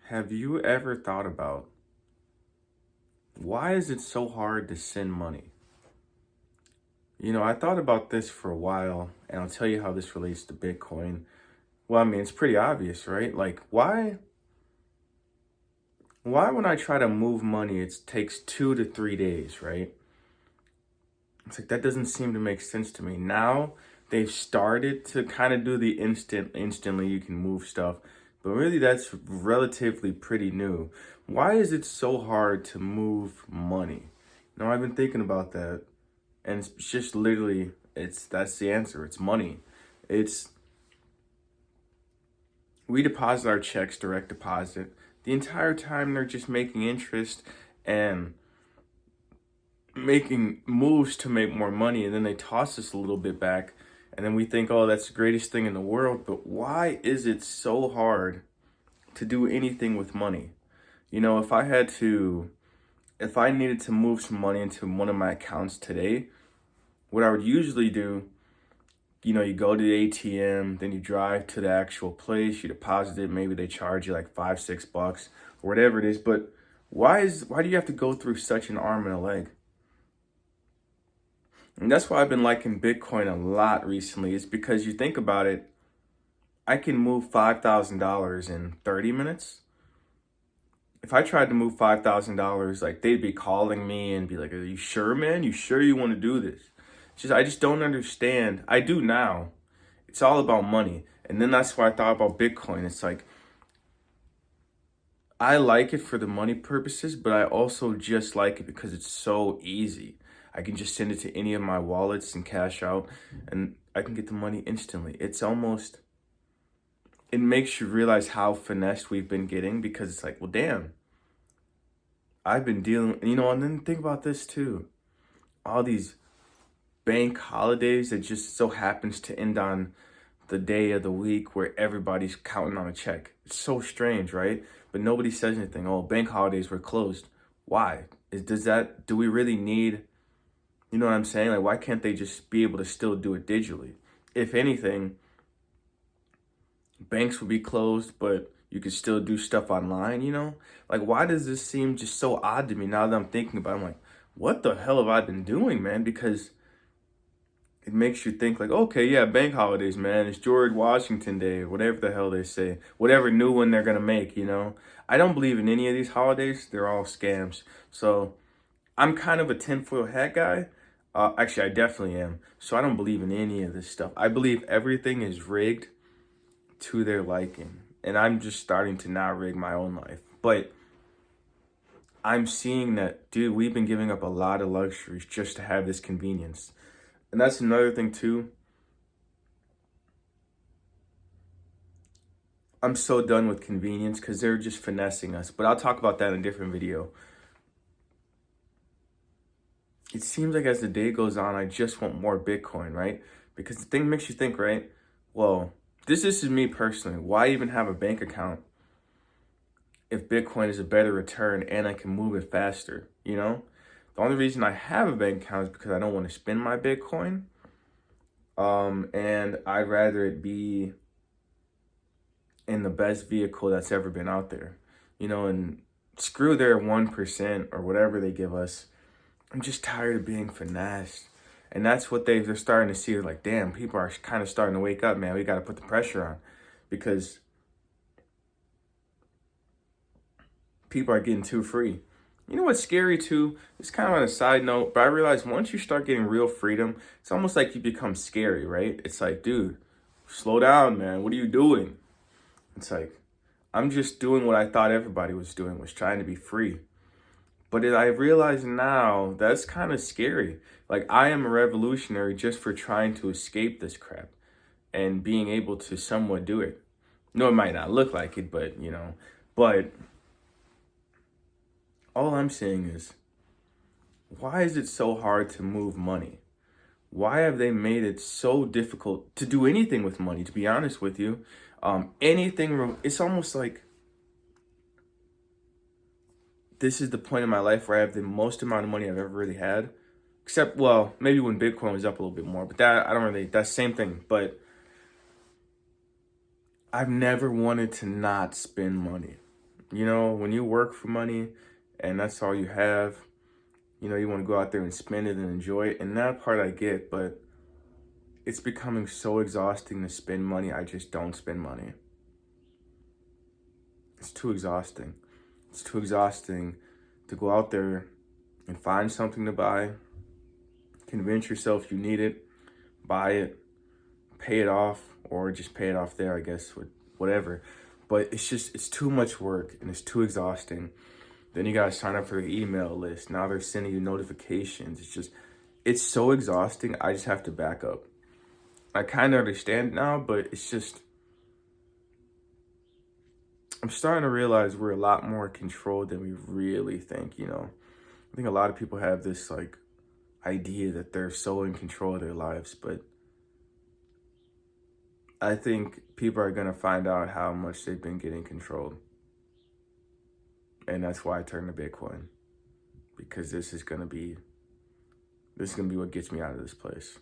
Have you ever thought about why is it so hard to send money? I thought about this for a while, and I'll tell you how this relates to Bitcoin. Well, I mean, it's pretty obvious, right? Like, why when I try to move money, it takes 2 to 3 days, right? It's like that doesn't seem to make sense to me. Now they've started to kind of do the instantly you can move stuff, but really that's relatively pretty new. Why is it so hard to move money? I've been thinking about that, and it's just literally that's the answer. It's money. It's We deposit our checks direct deposit. The entire time they're just making interest and making moves to make more money, and then they toss us a little bit back, and then we think, oh, that's the greatest thing in the world. But why is it so hard to do anything with money? If I needed to move some money into one of my accounts today, what I would usually do, you go to the ATM, then you drive to the actual place, you deposit it, maybe they charge you like $5, $6 or whatever it is. But why do you have to go through such an arm and a leg? And that's why I've been liking Bitcoin a lot recently. It's because you think about it, I can move $5,000 in 30 minutes. If I tried to move $5,000, like they'd be calling me and be like, "Are you sure, man? You sure you want to do this?" I just don't understand. I do now. It's all about money. And then that's why I thought about Bitcoin. It's like, I like it for the money purposes, but I also just like it because it's so easy. I can just send it to any of my wallets and cash out, and I can get the money instantly. It makes you realize how finessed we've been getting, because it's like, well, damn, I've been dealing, and then think about this too. All these bank holidays that just so happens to end on the day of the week where everybody's counting on a check. It's so strange, right? But nobody says anything. Oh, bank holidays were closed. Why? Do we really need, you know what I'm saying? Like, why can't they just be able to still do it digitally? If anything, banks would be closed, but you could still do stuff online. Like, why does this seem just so odd to me now that I'm thinking about it? I'm like, what the hell have I been doing, man? Because it makes you think like, okay, yeah, bank holidays, man. It's George Washington Day, whatever the hell they say, whatever new one they're gonna make. I don't believe in any of these holidays. They're all scams. So I'm kind of a tinfoil hat guy. Actually, I definitely am. So I don't believe in any of this stuff. I believe everything is rigged to their liking. And I'm just starting to now rig my own life. But I'm seeing that, dude, we've been giving up a lot of luxuries just to have this convenience. And that's another thing too. I'm so done with convenience because they're just finessing us. But I'll talk about that in a different video. It seems like as the day goes on, I just want more Bitcoin, right? Because the thing makes you think, right? Well, this is me personally. Why even have a bank account if Bitcoin is a better return and I can move it faster? The only reason I have a bank account is because I don't want to spend my Bitcoin. And I'd rather it be in the best vehicle that's ever been out there, and screw their 1% or whatever they give us. I'm just tired of being finessed. And that's what they're starting to see. They're like, damn, people are kind of starting to wake up, man. We got to put the pressure on, because people are getting too free. You know what's scary too? It's kind of on a side note, but I realized once you start getting real freedom, it's almost like you become scary, right? It's like, dude, slow down, man. What are you doing? It's like, I'm just doing what I thought everybody was doing, was trying to be free. But I realize now that's kind of scary. Like, I am a revolutionary just for trying to escape this crap and being able to somewhat do it. No, it might not look like it, but all I'm saying is, why is it so hard to move money? Why have they made it so difficult to do anything with money, to be honest with you? It's almost like this is the point in my life where I have the most amount of money I've ever really had. Except, well, maybe when Bitcoin was up a little bit more, but that's the same thing. But I've never wanted to not spend money. You know, when you work for money and that's all you have, you know, you want to go out there and spend it and enjoy it. And that part I get, but it's becoming so exhausting to spend money. I just don't spend money. It's too exhausting. It's too exhausting to go out there and find something to buy, convince yourself you need it, buy it, pay it off, or just pay it off there, I guess, with whatever. But it's too much work and it's too exhausting. Then you gotta sign up for the email list. Now they're sending you notifications. It's so exhausting. I just have to back up. I kind of understand now, but I'm starting to realize we're a lot more controlled than we really think, you know. I think a lot of people have this like idea that they're so in control of their lives, but I think people are gonna find out how much they've been getting controlled. And that's why I turned to Bitcoin. Because this is gonna be what gets me out of this place.